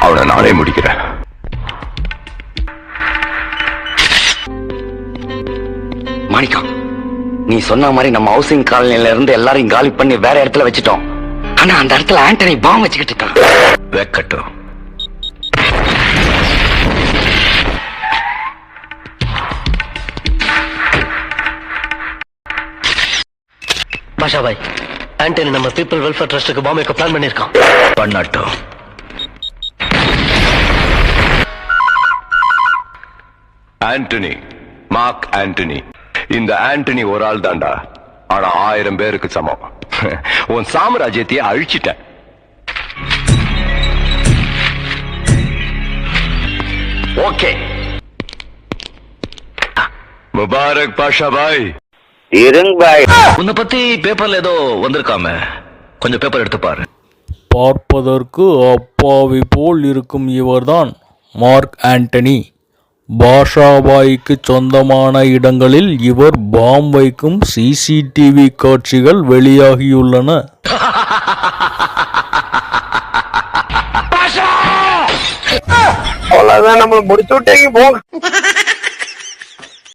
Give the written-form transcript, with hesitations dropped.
அவனை நானே முடிக்கிறேன். மாணிக்கம், நீ சொன்ன மாதிரி நம்ம ஹவுசிங் காலனில இருந்து எல்லாரையும் காலி பண்ணி வேற இடத்துல வச்சுட்டோம். ஆனா அந்த இடத்துல ஆண்டனி பாம் வச்சுக்கிட்டு இருக்கான். வைக்கட்டும். பாஷா பாய், ஆண்டனி நம்ம பீப்புள் வெல்ஃபேர் ட்ரஸ்டுக்கு பாம் வைக்க பிளான் பண்ணிருக்கான். பண்ணட்டும். Antony, Mark Antony. இந்த ஆண்டனி ஒரு ஆள் தான்டா, ஆனா 1000 பேருக்கு சமம். உன் சாம்ராஜ்யத்தையே அழிச்சிட்ட. ஓகே, முபாரக் பாஷா பாய். இருங்க பாய். உன்னை பத்தி பேப்பர்ல ஏதோ வந்திருக்காம, கொஞ்சம் பேப்பர் எடுத்து பாரு. பார்ப்பதற்கு அப்பாவி போல் இருக்கும் இவர்தான் மார்க் ஆண்டனி. பாஷாபாய்க்கு சொந்தமான இடங்களில் இவர் பாம் வைக்கும் சிசிடிவி காட்சிகள் வெளியாகியுள்ளன. அவ்வளவுதான், நம்ம முடிச்சு விட்டீங்க போங்க.